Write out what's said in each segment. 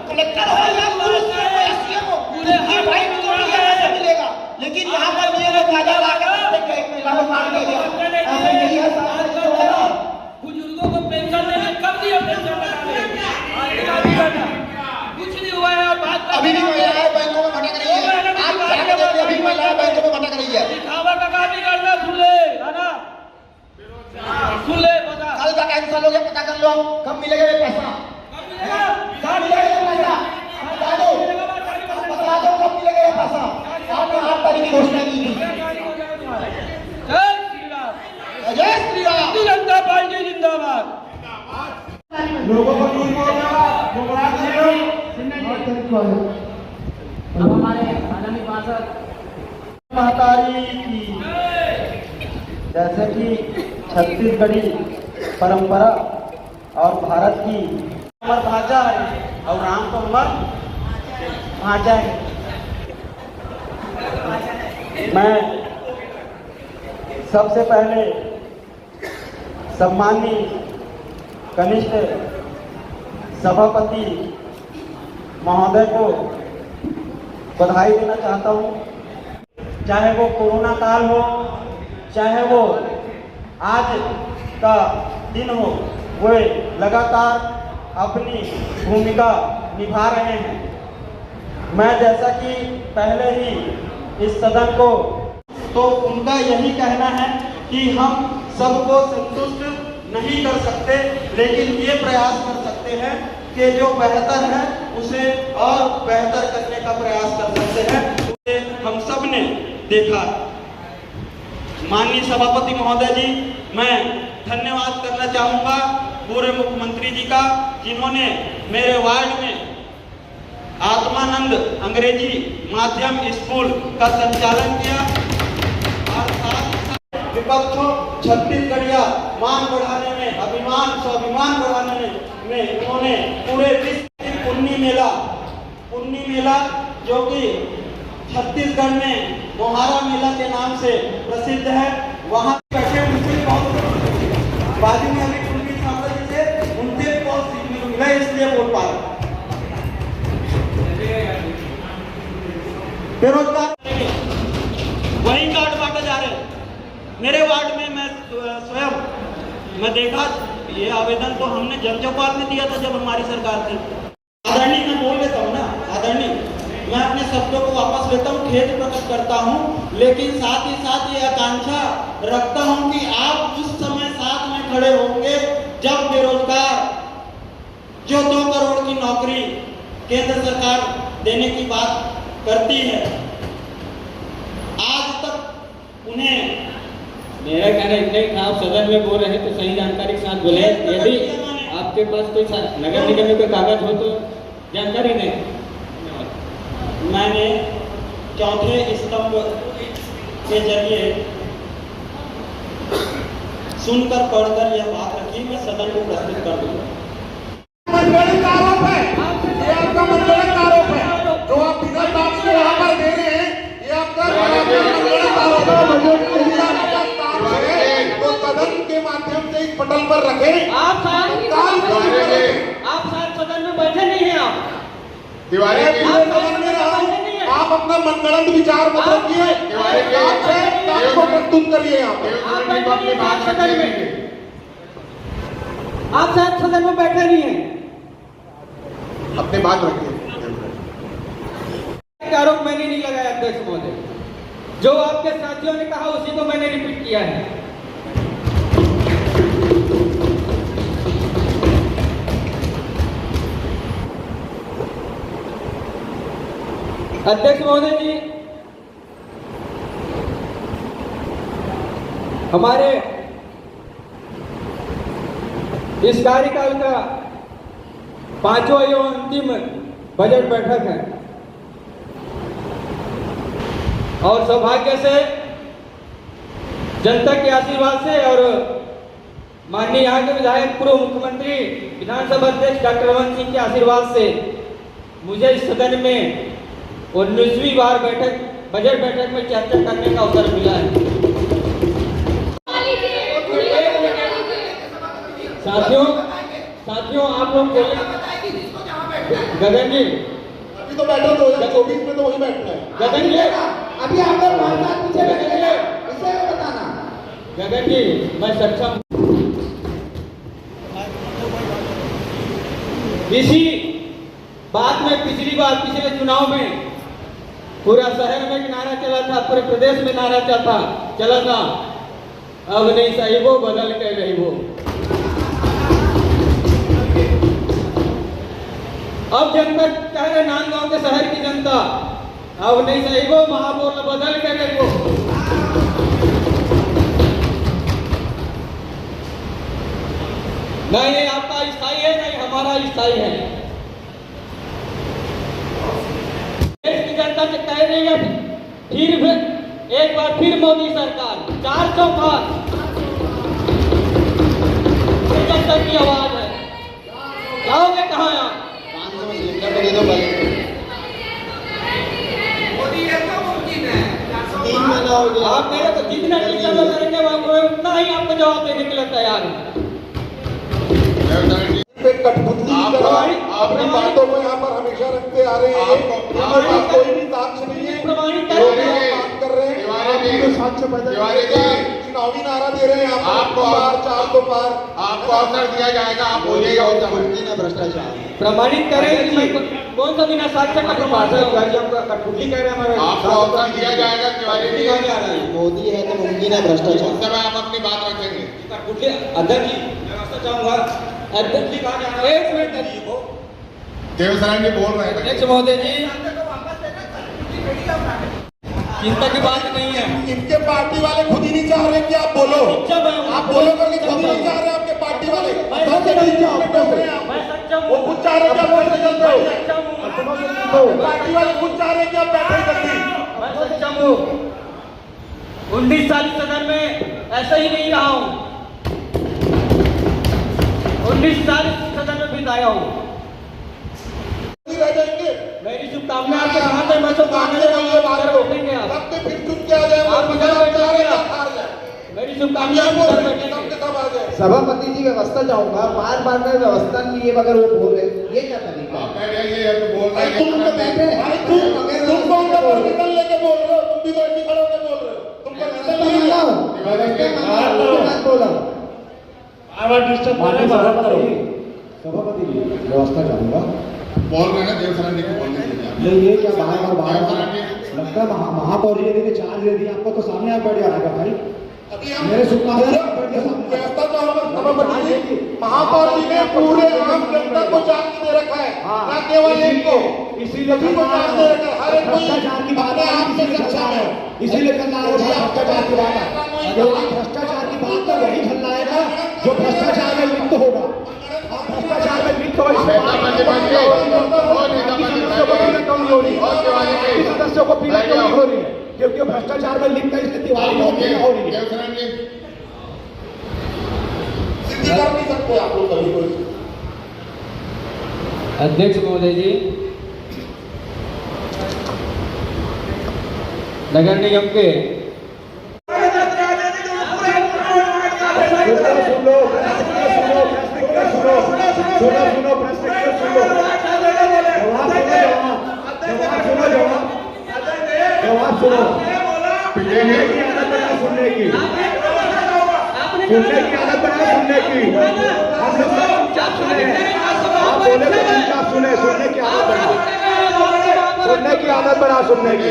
Collector हो या police हो या सीएम हो, उनकी भाई मुझे मिलेगा, लेकिन यहाँ पर ये लोग गाजा लाकर एक महिला को मार दिया। यही है बुजुर्गों को पेंशन देने कब दिया? पेंशन कुछ नहीं हुआ है। बात अभी भी महिलाएं बैंकों में भटक रही है। आप जाके देखिए, अभी महिलाएं बैंकों में भटक रही है। दिखावा का काम नहीं करना। सुन ले, है ना? सुन ले, बता। कल का कैंसिल हो गया, पता कर लो कब मिलेगा ये पैसा। कब मिलेगा? कब मिलेगा ये पैसा? बता दो, बता दो कब मिलेगा ये पैसा। आपने 8 तारीख की घोषणा की थी। जय श्री राम। जय श्री राम। भारतीय जनता पार्टी जिंदाबाद। लोगों को नहीं बोलना, गुमराह कर रहे हो। अब हमारे आगामी पार्षद महतारी की, जैसे कि छत्तीसगढ़ी परंपरा और भारत की अमर भाषा है और राम को अमर भाषा है। मैं सबसे पहले सम्माननीय कनिष्ठ सभापति महोदय को बधाई देना चाहता हूँ। चाहे वो कोरोना काल हो, चाहे वो आज का दिन हो, वे लगातार अपनी भूमिका निभा रहे हैं। मैं जैसा कि पहले ही इस सदन को, तो उनका यही कहना है कि हम सबको संतुष्ट नहीं कर सकते, लेकिन ये प्रयास कर सकते हैं कि जो बेहतर है उसे और बेहतर करने का प्रयास कर सकते हैं। उसे हम सब ने देखा। माननीय सभापति महोदय जी, मैं धन्यवाद करना चाहूँगा पूर्व मुख्यमंत्री जी का, जिन्होंने मेरे वार्ड में आत्मानंद अंग्रेजी माध्यम स्कूल का संचालन किया और साथ विपक्षों छत्तीसगढ़िया मान बढ़ाने में, अभिमान स्वाभिमान बढ़ाने में उन्होंने पूरे विश्व में पुन्नी मेला जो कि छत्तीसगढ़ में मोहारा मेला के नाम से प्रसिद्ध है, वहाँ बैठे उनसे बहुत बाजू में अभी उनकी सामने से उनसे बहुत सीखने को मिला, इसलिए बोल पा रहा। बेरोजगार वही कार्ड बांटे जा रहे। मेरे वार्ड में मैं स्वयं देखा, ये आवेदन तो हमने जन चौपाल में दिया था जब हमारी सरकार थी। आदरणीय, मैं बोल लेता हूँ ना, आदरणीय, मैं अपने शब्दों को वापस लेता हूँ, खेद प्रकट करता हूँ, लेकिन साथ ही साथ ये आकांक्षा रखता हूँ कि आप उस समय साथ में खड़े होंगे जब बेरोजगार जो 2 करोड़ की नौकरी केंद्र सरकार देने की बात करती है, आज तक उन्हें। मेरा कहना इतना ही था, आप सदन में बोल रहे हैं तो सही जानकारी के साथ बोले। यदि आपके पास कोई नगर निगम में कोई कागज हो तो जानकारी दें। मैंने चौथे स्तंभ के जरिए सुनकर पढ़कर यह बात रखी, मैं सदन को प्रस्तुत कर दूंगा। मनगढ़ंत आरोप है, ये आपका मनगढ़ंत आरोप है, जो आप विगत बात को वहाँ पर दे रहे हैं, ये आपका मनगढ़ंत आरोप है। तो सदन के माध्यम से इस पटल पर रखें। आप शायद सदन में बैठे नहीं हैं। आप तिवारी आप अपना मनगढ़ंत विचार मत रखिए, आपको प्रस्तुत करिए। आप शायद सदन में बैठे नहीं हैं। अपने बात रखिए। आरोप मैंने नहीं लगाया अध्यक्ष महोदय, जो आपके साथियों ने कहा उसी को मैंने रिपीट किया है। अध्यक्ष महोदय जी, हमारे इस कार्यकाल का 5वां एवं अंतिम बजट बैठक है और सौभाग्य से जनता के आशीर्वाद से और माननीय यहाँ के विधायक पूर्व मुख्यमंत्री विधानसभा अध्यक्ष डॉक्टर रमन सिंह के आशीर्वाद से मुझे इस सदन में 19वीं बार बजट बैठक में चर्चा करने का अवसर मिला है। साथियों, साथियों आप लोग बोले गगन जी, अभी तो बैठो 2024 में तो वही बैठना है। गगन जी, अभी आप लोग हमारे साथ पीछे बैठेंगे, इसे बताना। गगन जी मैं सक्षम इसी बात में पिछली बार पिछले चुनाव में पूरा शहर में एक नारा चला था, पूरे प्रदेश में नारा चला था, अब नहीं सही वो बदल के रही वो। अब जनता कह रहे नांदगांव के शहर की जनता, अब नहीं सही वो महापौर बदल के रही वो। नहीं ये आपका स्थायी है, नहीं हमारा स्थायी है। देश की जनता से कह रही है फिर एक बार फिर मोदी सरकार 400 पार जनता की आवाज है। जाओगे कहाँ आप? आप मेरे को जितना टीका करेंगे उतना ही आपको जवाब देने के लिए तैयार है। कठपुतली की तरह अपनी बातों को यहाँ पर हमेशा रखते आ रहे हैं। हमारे पास कोई भी साक्ष्य नहीं है, बात कर रहे हैं, साक्ष्य चुनावी नारा दे रहे हैं। आपको पार 400 पार आपको अवसर दिया जाएगा, आप बोलिएगा भ्रष्टाचार प्रमाणित करें कि मैं कौन सा बिना साक्ष्य का कठपुतली कह रहे हैं। आपको अवसर दिया जाएगा। तिवारी जी मोदी है तो मुमकिन है भ्रष्टाचार। उस समय आप अपनी बात रखेंगे। कठपुतली अध्यक्ष जी व्यवस्था चाहूंगा। अध्यक्ष जी कहाँ जाना है? एक मिनट देवसराय जी बोल रहे हैं। अध्यक्ष महोदय जी चिंता की बात नहीं है। इनके पार्टी वाले खुद ही नहीं चाह रहे कि आप बोलो, आप बोलो करके खुद नहीं चाह रहे। आपके पार्टी वाले वो खुद चाह रहे कि आप बैठे चलते हो। पार्टी वाले खुद चाह रहे कि आप बैठे जल्दी। मैं सक्षम हूँ। 19 साल सदन में ऐसे ही नहीं रहा हूँ। 19 साल सदन में बिताया हूँ। रह जाएंगे मेरी शुभकामनाएं आपके साथ है। मैं तो मांगने बैठेंगे आप। तब तो फिर चुप क्या जाए, आप इधर बैठेंगे आप। मेरी शुभकामनाएं इधर बैठेंगे। सभापति जी व्यवस्था चाहूंगा, बार बार में व्यवस्था नहीं है अगर वो बोल रहे ये क्या तरीका है? बैठ जाइए, तो बोल रहे हैं। तुम तो बैठे तुम कौन सा परमिशन लेके बोल रहे हो? तुम भी बैठ के खड़े होकर बोल रहे हो। तुम परमिशन बोला सभापति जी व्यवस्था चाहूंगा। बोल रहे हैं देवसराय जी को बोलने दीजिए। नहीं ये क्या बार लगता है महापौर जी ने चार्ज दे दिया आपको, तो सामने आप बैठ जाएगा भाई। अभी हम मेरे शुभकामनाएं व्यवस्था चाहूंगा। सभापति जी महापौर जी ने पूरे आम जनता को चार्ज दे रखा है, ना केवल एक को। इसीलिए सभी को चार्ज दे रखा है। हर एक भ्रष्टाचार की बात है, आपसे सक्षम है। इसीलिए करना है भ्रष्टाचार की बात है। भ्रष्टाचार की बात तो वही करना है ना जो भ्रष्टाचार में लिप्त होगा। भ्रष्टाचार में लिप्त हो सदस्यों को पीड़ा क्यों हो रही है? क्योंकि भ्रष्टाचार में लिप्त है, इसलिए तिवारी को पीड़ा हो रही है। देवसराय जी सिद्धि कर नहीं सकते आप लोग कभी कोई। अध्यक्ष महोदय जी नगर निगम के जवाब सुनो। सुनने की आदत बना, सुनने की आदत बना, सुनने की। हम लोग सब चुपचाप सुने हैं। आप बोले तो चुपचाप सुने। सुनने की आदत बना, सुनने की आदत बना, सुनने की।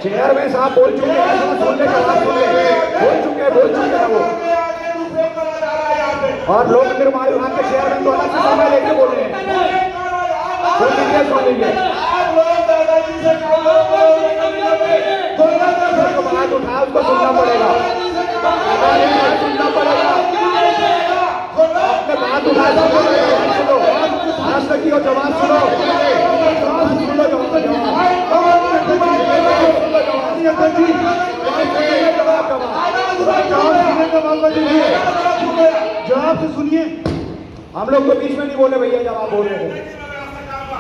चेयरमैन साहब बोल चुके हैं, सुनने के बाद सुन ले। बोल चुके हैं वो। और लोक निर्माण विभाग के चेयरमैन तो अलग से समय लेके बोल रहे हैं। है सुन लीजिए। आप लोग दादाजी से जो बात उठाया उसको सुनना पड़ेगा, सुनना पड़ेगा। आपने बात उठाया तो सुनो, प्रश्न की और जवाब सुनो, जवाब से सुनिए। हम लोग तो बीच में नहीं बोले भैया, जब आप बोल रहे थे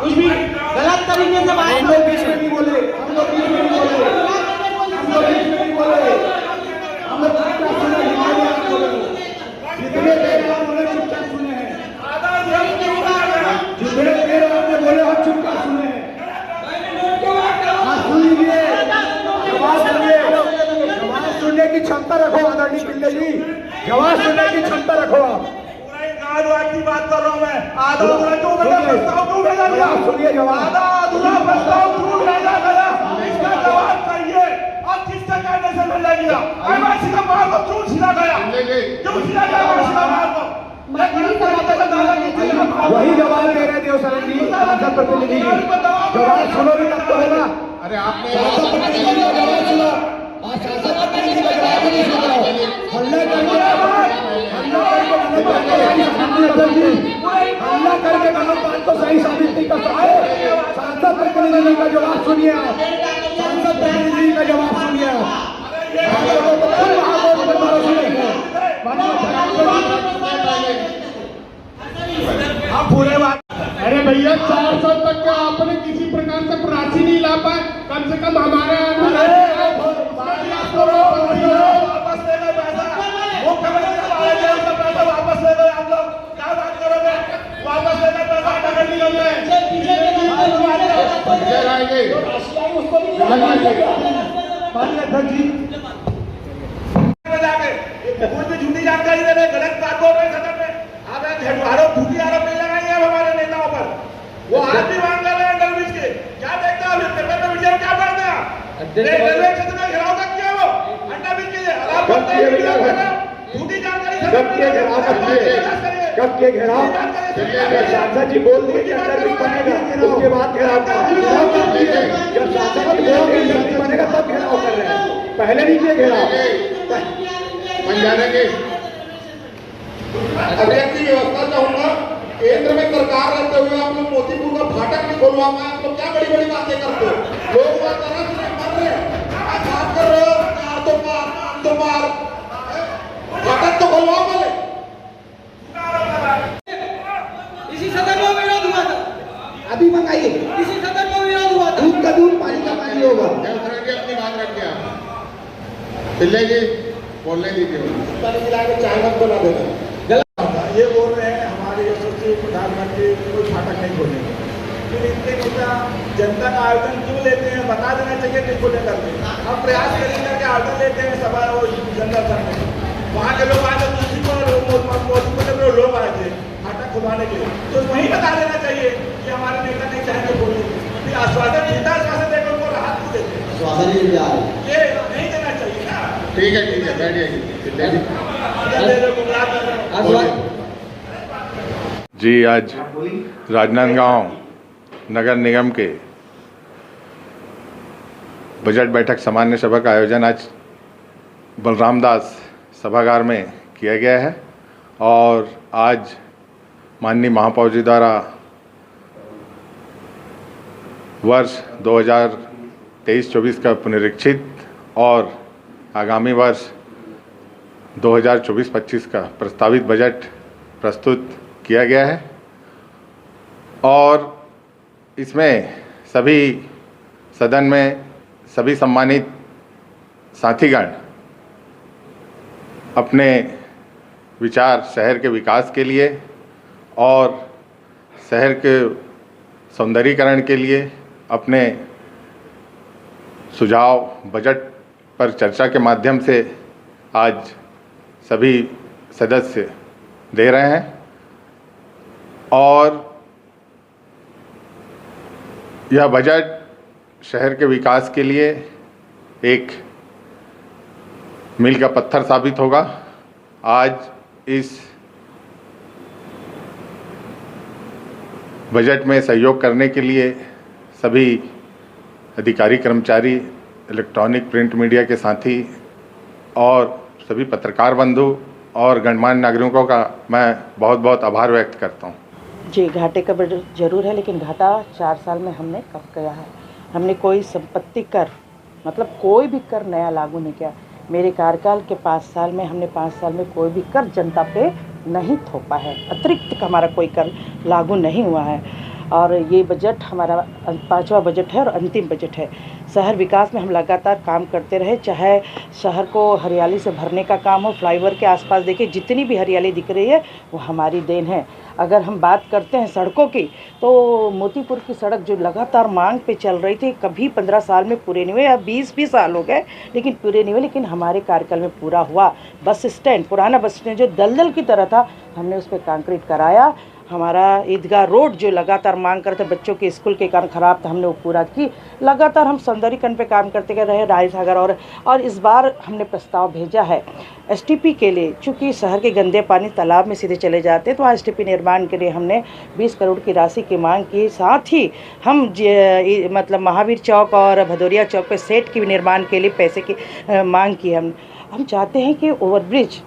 कुछ भी गलत तरीके से बात हम लोग बीच में नहीं बोले, हम लोग बीच में नहीं बोले, हम लोग बीच में नहीं बोले, हम लोग चुपचाप सुने, जितने देर आपने चुपचाप सुने हैं, जितने देर आपने बोले हम चुपचाप सुने हैं। हाँ सुन लीजिए, जवाब सुनने की क्षमता रखो आदरणीय पिल्ले जी, जवाब सुनने की क्षमता रखो आप। की बात कर रहा हूँ मैं। आधा अधूरा क्यों प्रस्ताव क्यों भेजा गया? सुनिए जवाब। आधा अधूरा प्रस्ताव क्यों भेजा गया? इसका जवाब चाहिए। और किसके कहने से भेजा गया? एमआईसी का माल को क्यों छीना गया? क्यों छीना गया एमआईसी का माल को? वही जवाब दे रहे देवसरन जी, सांसद प्रतिनिधि जी, जवाब सुनोगे तब तो होगा। अरे आपने जवाब सुनो, सांसद प्रतिनिधि का जवाब नहीं सुन रहा हो, हल्ला करके गलत बात को सही साबित नहीं कर सकते। सांसद प्रतिनिधि का जवाब सुनिए आप, सांसद प्रतिनिधि का जवाब सुनिए आप। आप पूरे बात। अरे भैया 400 तक का आपने किसी प्रकार से राशि नहीं ला पाए, कम से कम हमारे वापस ले गए पैसा। मुख्यमंत्री पैसा वापस ले गए। आप लोग क्या बात करोगे? वापस ले गए पैसा, नगर निगम में कुछ भी झूठी जानकारी दे रहे, गलत बात बोल रहे सदन में। आप आरोप झूठी आरोप नहीं लगाएंगे अब हमारे नेताओं पर। वो आज भी मांग कर रहे हैं अंडर ब्रिज के। क्या देखते हैं पेपर में मीडिया में क्या पढ़ते हैं? रेलवे क्षेत्र में घेराव तक किया वो अंडर ब्रिज के लिए। झूठी जानकारी कब किए घेराव? कब किए घेराव? सांसद जी बोल दिए कि अंडर ब्रिज बनेगा, उसके बाद घेराव कब किए? जब सांसद जी बोल दिए अंडर ब्रिज बनेगा तब घेराव कर रहे हैं, पहले नहीं किए घेराव। अध्यक्ष की व्यवस्था चाहूंगा। केंद्र में सरकार रहते हुए आप लोग मोतीपुर का फाटक नहीं खुलवा पाए। आप लोग क्या बड़ी बड़ी बातें करते हो? लोग तरह से मर रहे हैं, बात कर रहे हो तो मार फाटक तो खुलवाओ पहले। इसी सदन में विरोध हुआ था, अभी मंगाइए, इसी सदन में विरोध हुआ था। दूध का दूध, पानी का पानी होगा। देवसरन जी अपनी बात रख दिया। पिल्ले जी बोलने दीजिए। चाय मत बना देना। ये बोल रहे हैं हमारे यशस्वी प्रधानमंत्री कोई फाटक नहीं खोलेंगे। फिर इतने मोटा जनता का आयोजन क्यों लेते हैं? बता देना चाहिए नहीं खोले करके। हम प्रयास करेंगे कि आयोजन लेते हैं सभा और जनदर्शन में, वहाँ के लोग आए थे, लोग आए थे फाटक खुलवाने के लिए, तो वहीं बता देना चाहिए कि हमारे नेता नहीं चाहेंगे खोलने। फिर आश्वासन झूठा आश्वासन देकर उनको राहत क्यों देते हैं? ये नहीं देना चाहिए ना। ठीक है बैठिए। जी, आज राजनांदगांव नगर निगम के बजट बैठक सामान्य सभा का आयोजन आज बलरामदास सभागार में किया गया है और आज माननीय महापौर जी द्वारा वर्ष 2023-24 का पुनरीक्षित और आगामी वर्ष 2024-25 का प्रस्तावित बजट प्रस्तुत किया गया है और इसमें सभी सदन में सभी सम्मानित साथीगण अपने विचार शहर के विकास के लिए और शहर के सौंदर्यीकरण के लिए अपने सुझाव बजट पर चर्चा के माध्यम से आज सभी सदस्य दे रहे हैं और यह बजट शहर के विकास के लिए एक मील का पत्थर साबित होगा। आज इस बजट में सहयोग करने के लिए सभी अधिकारी कर्मचारी, इलेक्ट्रॉनिक प्रिंट मीडिया के साथी और सभी पत्रकार बंधु और गणमान्य नागरिकों का मैं बहुत बहुत आभार व्यक्त करता हूँ। जी, घाटे का बजट जरूर है, लेकिन घाटा 4 साल में हमने कब किया है। हमने कोई संपत्ति कर मतलब कोई भी कर नया लागू नहीं किया। मेरे कार्यकाल के 5 साल में हमने 5 साल में कोई भी कर जनता पे नहीं थोपा है। अतिरिक्त का हमारा कोई कर लागू नहीं हुआ है। और ये बजट हमारा 5वां बजट है और अंतिम बजट है। शहर विकास में हम लगातार काम करते रहे, चाहे शहर को हरियाली से भरने का काम हो। फ्लाईओवर के आसपास देखिए जितनी भी हरियाली दिख रही है वो हमारी देन है। अगर हम बात करते हैं सड़कों की, तो मोतीपुर की सड़क जो लगातार मांग पे चल रही थी, कभी 15 साल में पूरे नहीं हुए, या 20 भी साल हो गए लेकिन पूरे नहीं हुए, लेकिन हमारे कार्यकाल में पूरा हुआ। बस स्टैंड, पुराना बस स्टैंड जो दलदल की तरह था, हमने उस पर कंक्रीट कराया। हमारा ईदगाह रोड जो लगातार मांग करते बच्चों के स्कूल के कारण ख़राब था, हमने वो पूरा की। लगातार हम सौंदर्यीकरण पे काम करते रहे, राय सागर और इस बार हमने प्रस्ताव भेजा है एसटीपी के लिए। चूँकि शहर के गंदे पानी तालाब में सीधे चले जाते हैं, तो वहाँ एसटीपी निर्माण के लिए हमने 20 करोड़ की राशि की मांग की। साथ ही हम मतलब महावीर चौक और भदौरिया चौक पे सेट के निर्माण के लिए पैसे की मांग की। हम चाहते हैं कि ओवरब्रिज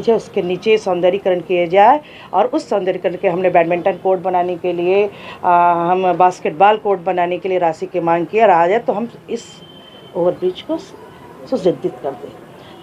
है उसके नीचे सौंदर्यीकरण किया जाए, और उस सौंदर्यीकरण के हमने बैडमिंटन कोर्ट बनाने के लिए, हम बास्केटबॉल कोर्ट बनाने के लिए राशि की मांग की। और आ जाए तो हम इस ओवरब्रिज को सुसज्जित कर दें।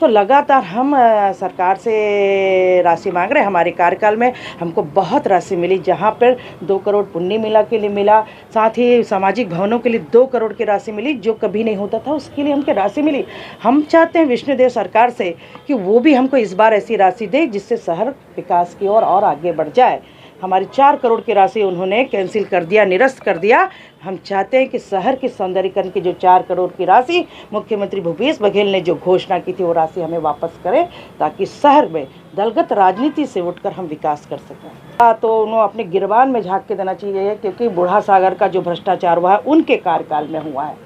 तो लगातार हम सरकार से राशि मांग रहे हैं। हमारे कार्यकाल में हमको बहुत राशि मिली, जहाँ पर 2 करोड़ पुण्य मेला के लिए मिला, साथ ही सामाजिक भवनों के लिए 2 करोड़ की राशि मिली, जो कभी नहीं होता था, उसके लिए हमको राशि मिली। हम चाहते हैं विष्णुदेव सरकार से कि वो भी हमको इस बार ऐसी राशि दे जिससे शहर विकास की ओर और आगे बढ़ जाए। हमारी 4 करोड़ की राशि उन्होंने कैंसिल कर दिया, निरस्त कर दिया। हम चाहते हैं कि शहर के सौंदर्यीकरण की जो 4 करोड़ की राशि मुख्यमंत्री भूपेश बघेल ने जो घोषणा की थी, वो राशि हमें वापस करें, ताकि शहर में दलगत राजनीति से उठकर हम विकास कर सकें। तो उन्होंने अपने गिरबान में झांक के देना चाहिए, क्योंकि बूढ़ा सागर का जो भ्रष्टाचार हुआ है उनके कार्यकाल में हुआ है।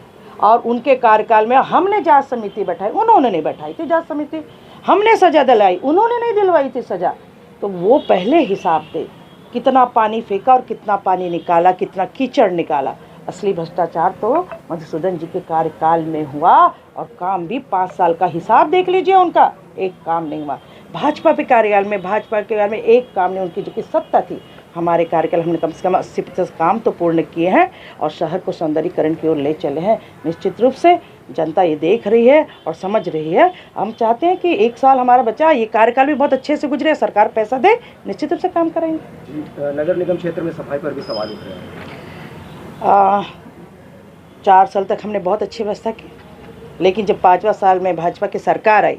और उनके कार्यकाल में हमने जांच समिति बैठाई, उन्होंने नहीं बैठाई थी जांच समिति। हमने सजा दिलाई, उन्होंने नहीं दिलवाई थी सजा। तो वो पहले हिसाब दे, कितना पानी फेंका और कितना पानी निकाला, कितना कीचड़ निकाला। असली भ्रष्टाचार तो मधुसूदन जी के कार्यकाल में हुआ, और काम भी 5 साल का हिसाब देख लीजिए उनका, एक काम नहीं हुआ। भाजपा के कार्यकाल में एक काम नहीं, उनकी जो कि सत्ता थी। हमारे कार्यकाल हमने कम से कम 80% काम तो पूर्ण किए हैं और शहर को सौंदर्यीकरण की ओर ले चले हैं। निश्चित रूप से जनता ये देख रही है और समझ रही है। हम चाहते हैं कि 1 साल हमारा बचा, ये कार्यकाल भी बहुत अच्छे से गुजरे, सरकार पैसा दे, निश्चित रूप से काम करेंगे। नगर निगम क्षेत्र में सफाई पर भी सवाल उठ रहे हैं। 4 साल तक हमने बहुत अच्छी व्यवस्था की, लेकिन जब 5वां साल में भाजपा की सरकार आई,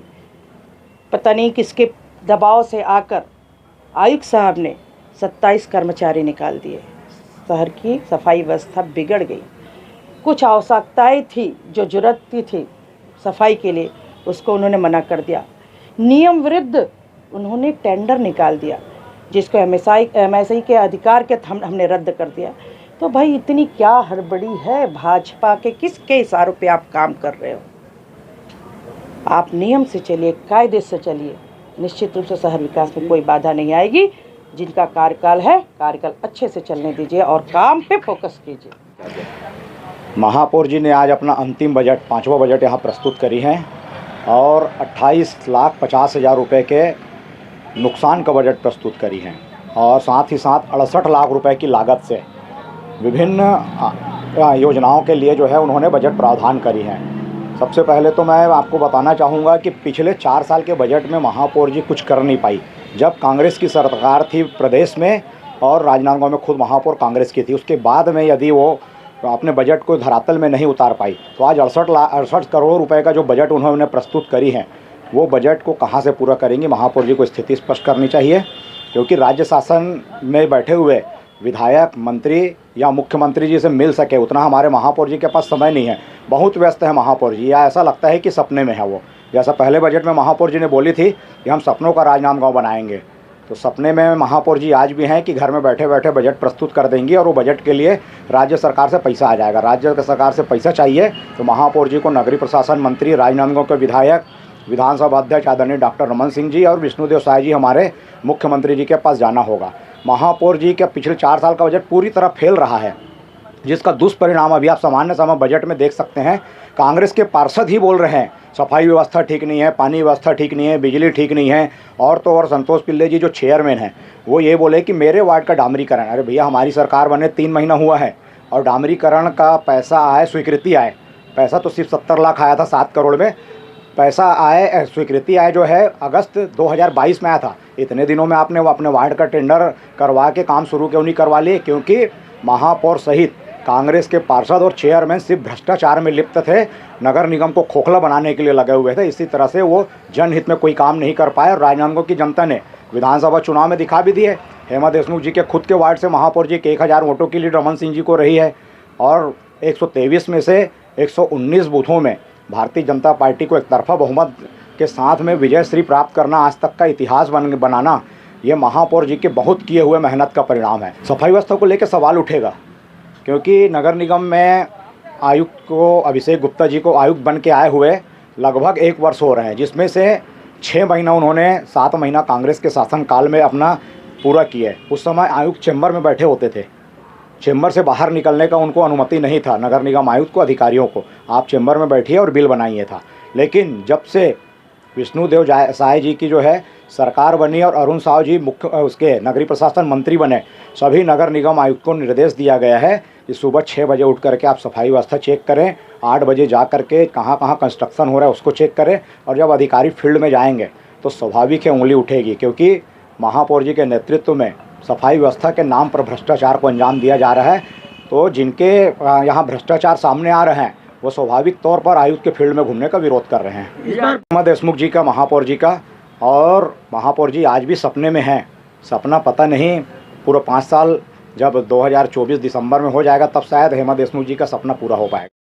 पता नहीं किसके दबाव से आकर आयुक्त साहब ने 27 कर्मचारी निकाल दिए। शहर की सफाई व्यवस्था बिगड़ गई। कुछ आवश्यकताएं थी जो जरूरत थी सफाई के लिए, उसको उन्होंने मना कर दिया। नियम विरुद्ध उन्होंने टेंडर निकाल दिया, जिसको MSI के अधिकार के हमने रद्द कर दिया। तो भाई इतनी क्या हड़बड़ी है भाजपा के, किसके इशारों पे आप काम कर रहे हो? आप नियम से चलिए, कायदे से चलिए, निश्चित रूप से शहर विकास में कोई बाधा नहीं आएगी। जिनका कार्यकाल है, कार्यकाल अच्छे से चलने दीजिए और काम पे फोकस कीजिए। महापौर जी ने आज अपना अंतिम बजट, 5वां बजट यहाँ प्रस्तुत करी है, और 28,50,000 रुपये के नुकसान का बजट प्रस्तुत करी है, और साथ ही साथ 68 लाख रुपए की लागत से विभिन्न योजनाओं के लिए जो है उन्होंने बजट प्रावधान करी है। सबसे पहले तो मैं आपको बताना चाहूँगा कि पिछले 4 साल के बजट में महापौर जी कुछ कर नहीं पाई। जब कांग्रेस की सरकार थी प्रदेश में और राजनांदगांव में खुद महापौर कांग्रेस की थी, उसके बाद में यदि वो अपने बजट को धरातल में नहीं उतार पाई, तो आज 68 करोड़ रुपए का जो बजट उन्होंने प्रस्तुत करी है, वो बजट को कहाँ से पूरा करेंगी? महापौर जी को स्थिति स्पष्ट करनी चाहिए, क्योंकि राज्य शासन में बैठे हुए विधायक, मंत्री या मुख्यमंत्री जी से मिल सके उतना हमारे महापौर जी के पास समय नहीं है। बहुत व्यस्त है महापौर जी, या ऐसा लगता है कि सपने में है वो। जैसा पहले बजट में महापौर जी ने बोली थी कि हम सपनों का राजनांदगांव बनाएंगे, तो सपने में महापौर जी आज भी हैं कि घर में बैठे बैठे बजट प्रस्तुत कर देंगी, और वो बजट के लिए राज्य सरकार से पैसा आ जाएगा। राज्य सरकार से पैसा चाहिए तो महापौर जी को नगरीय प्रशासन मंत्री, राजनांदगांव के विधायक, विधानसभा अध्यक्ष आदरणीय डॉक्टर रमन सिंह जी और विष्णुदेव साय जी हमारे मुख्यमंत्री जी के पास जाना होगा। महापौर जी का पिछले 4 साल का बजट पूरी तरह फेल रहा है, जिसका दुष्परिणाम अभी आप सामान्य समय बजट में देख सकते हैं। कांग्रेस के पार्षद ही बोल रहे हैं सफाई व्यवस्था ठीक नहीं है, पानी व्यवस्था ठीक नहीं है, बिजली ठीक नहीं है। और तो और संतोष पिल्ले जी जो चेयरमैन हैं वो ये बोले कि मेरे वार्ड का डामरीकरण, अरे भैया हमारी सरकार बने 3 महीना हुआ है और डामरीकरण का पैसा आए, स्वीकृति आए, पैसा तो सिर्फ 70 लाख आया था 7 करोड़ में, पैसा आए, स्वीकृति आए जो है अगस्त 2022 में आया था। इतने दिनों में आपने वो अपने वार्ड का टेंडर करवा के काम शुरू क्यों नहीं करवा लिए? क्योंकि महापौर सहित कांग्रेस के पार्षद और चेयरमैन सिर्फ भ्रष्टाचार में लिप्त थे, नगर निगम को खोखला बनाने के लिए लगे हुए थे। इसी तरह से वो जनहित में कोई काम नहीं कर पाए और राजनांदगांव की जनता ने विधानसभा चुनाव में दिखा भी दिए। हेमा देशमुख जी के खुद के वार्ड से महापौर जी के 1000 वोटों की लीड रमन सिंह जी को रही है और 123 में से 119 बूथों में भारतीय जनता पार्टी को एकतरफा बहुमत के साथ में विजयश्री प्राप्त करना आज तक का इतिहास बनाना, ये महापौर जी के बहुत किए हुए मेहनत का परिणाम है। सफाई व्यवस्था को लेकर सवाल उठेगा क्योंकि नगर निगम में आयुक्त को, अभिषेक गुप्ता जी को आयुक्त बन के आए हुए लगभग 1 वर्ष हो रहे हैं, जिसमें से 6 महीना उन्होंने 7 महीना कांग्रेस के शासनकाल में अपना पूरा किया है। उस समय आयुक्त चैम्बर में बैठे होते थे, चैम्बर से बाहर निकलने का उनको अनुमति नहीं था, नगर निगम आयुक्त को, अधिकारियों को, आप चैम्बर में बैठिए और बिल बनाइए था। लेकिन जब से विष्णुदेव साय जी की जो है सरकार बनी और अरुण साव जी मुख्य उसके नगरीय प्रशासन मंत्री बने, सभी नगर निगम आयुक्त को निर्देश दिया गया है कि सुबह 6 बजे उठ करके आप सफाई व्यवस्था चेक करें, 8 बजे जा करके कहाँ कहाँ कंस्ट्रक्शन हो रहा है उसको चेक करें, और जब अधिकारी फील्ड में जाएंगे तो स्वाभाविक है उंगली उठेगी, क्योंकि महापौर जी के नेतृत्व में सफाई व्यवस्था के नाम पर भ्रष्टाचार को अंजाम दिया जा रहा है। तो जिनके यहाँ भ्रष्टाचार सामने आ रहे हैं वो स्वाभाविक तौर पर आयुक्त के फील्ड में घूमने का विरोध कर रहे हैं। हेमा देशमुख जी का, महापौर जी का, और महापौर जी आज भी सपने में हैं। सपना पता नहीं, पूरा 5 साल जब 2024 दिसंबर में हो जाएगा तब शायद हेमा देशमुख जी का सपना पूरा हो पाएगा।